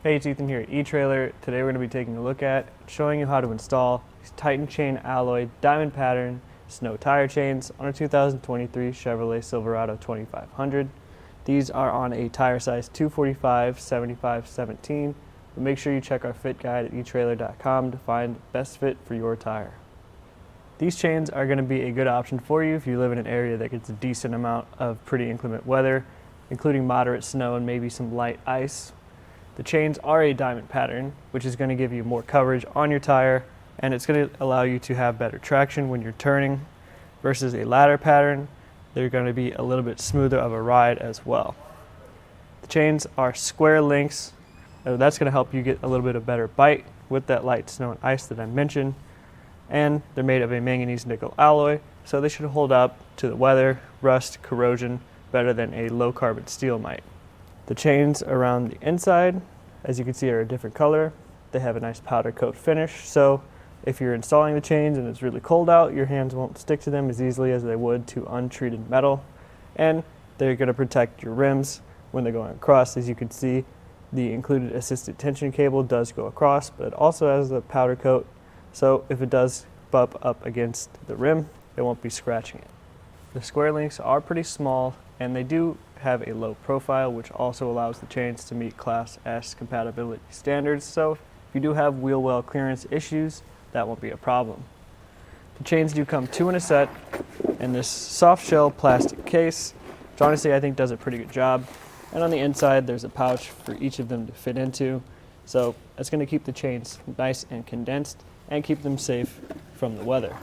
Hey, it's Ethan here at eTrailer. Today we're going to be taking a look at showing you how to install these Titan Chain alloy diamond pattern snow tire chains on a 2023 Chevrolet Silverado 2500. These are on a tire size 245, 75, 17, but make sure you check our fit guide at etrailer.com to find the best fit for your tire. These chains are going to be a good option for you if you live in an area that gets a decent amount of pretty inclement weather, including moderate snow and maybe some light ice. The chains are a diamond pattern, which is going to give you more coverage on your tire, and it's going to allow you to have better traction when you're turning, versus a ladder pattern. They're going to be a little bit smoother of a ride as well. The chains are square links, so that's going to help you get a little bit of better bite with that light snow and ice that I mentioned, and they're made of a manganese nickel alloy, so they should hold up to the weather, rust, corrosion better than a low carbon steel might. The chains around the inside, as you can see, are a different color. They have a nice powder coat finish, so if you're installing the chains and it's really cold out, your hands won't stick to them as easily as they would to untreated metal. And they're going to protect your rims when they're going across. As you can see, the included assisted tension cable does go across, but it also has a powder coat, so if it does bump up against the rim, it won't be scratching it. The square links are pretty small, and they do have a low profile, which also allows the chains to meet Class S compatibility standards. So if you do have wheel well clearance issues, that won't be a problem. The chains do come two in a set in this soft shell plastic case, which honestly I think does a pretty good job. And on the inside, there's a pouch for each of them to fit into. So that's going to keep the chains nice and condensed and keep them safe from the weather.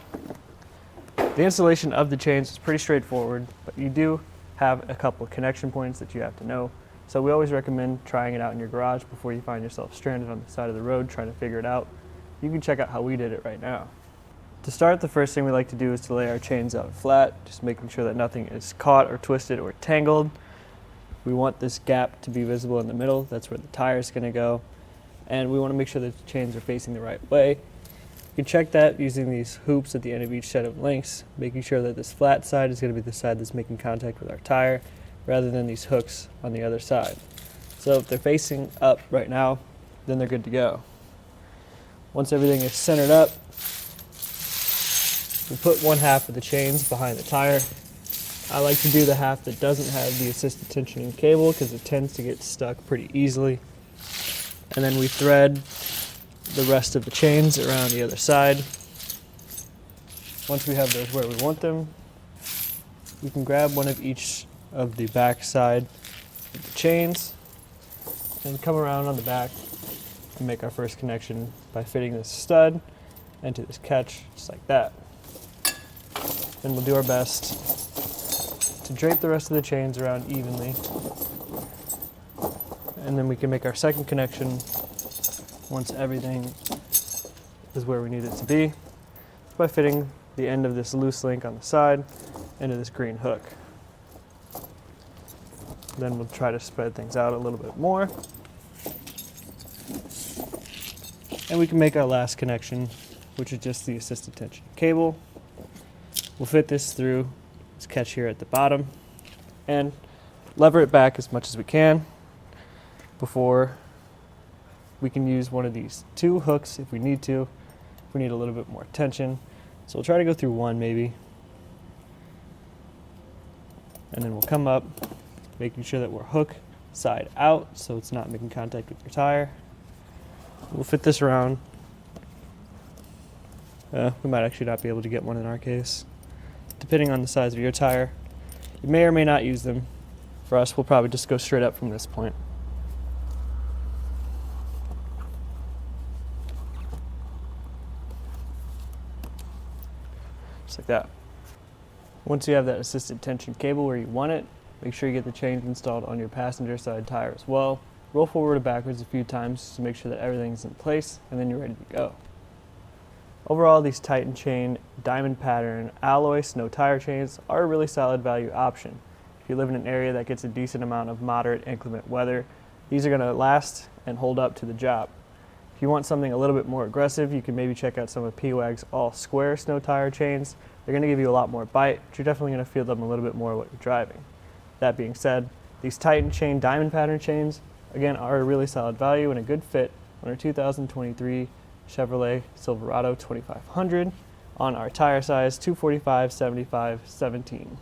The installation of the chains is pretty straightforward, but you do have a couple of connection points that you have to know. So we always recommend trying it out in your garage before you find yourself stranded on the side of the road trying to figure it out. You can check out how we did it right now. To start, the first thing we like to do is to lay our chains out flat, just making sure that nothing is caught or twisted or tangled. We want this gap to be visible in the middle. That's where the tire is going to go. And we want to make sure that the chains are facing the right way. You can check that using these hoops at the end of each set of links, making sure that this flat side is going to be the side that's making contact with our tire, rather than these hooks on the other side. So if they're facing up right now, then they're good to go. Once everything is centered up, we put one half of the chains behind the tire. I like to do the half that doesn't have the assisted tensioning cable because it tends to get stuck pretty easily. And then we thread the rest of the chains around the other side. Once we have those where we want them, we can grab one of each of the back side of the chains and come around on the back and make our first connection by fitting this stud into this catch, just like that. Then we'll do our best to drape the rest of the chains around evenly, and then we can make our second connection once everything is where we need it to be, by fitting the end of this loose link on the side into this green hook. Then we'll try to spread things out a little bit more. And we can make our last connection, which is just the assisted tension cable. We'll fit this through this catch here at the bottom and lever it back as much as we can before we can use one of these two hooks if we need to, if we need a little bit more tension. So we'll try to go through one maybe. And then we'll come up, making sure that we're hook side out so it's not making contact with your tire. We'll fit this around. We might actually not be able to get one in our case, depending on the size of your tire. You may or may not use them. For us, we'll probably just go straight up from this point. Just like that. Once you have that assisted tension cable where you want it, make sure you get the chains installed on your passenger side tire as well. Roll forward and backwards a few times to make sure that everything's in place, and then you're ready to go. Overall, these Titan Chain diamond pattern alloy snow tire chains are a really solid value option. If you live in an area that gets a decent amount of moderate inclement weather, these are going to last and hold up to the job. If you want something a little bit more aggressive, you can maybe check out some of P-Wag's all square snow tire chains. They're going to give you a lot more bite, but you're definitely going to feel them a little bit more while you're driving. That being said, these Titan Chain diamond pattern chains again, are a really solid value and a good fit on our 2023 Chevrolet Silverado 2500 on our tire size 245/75/17.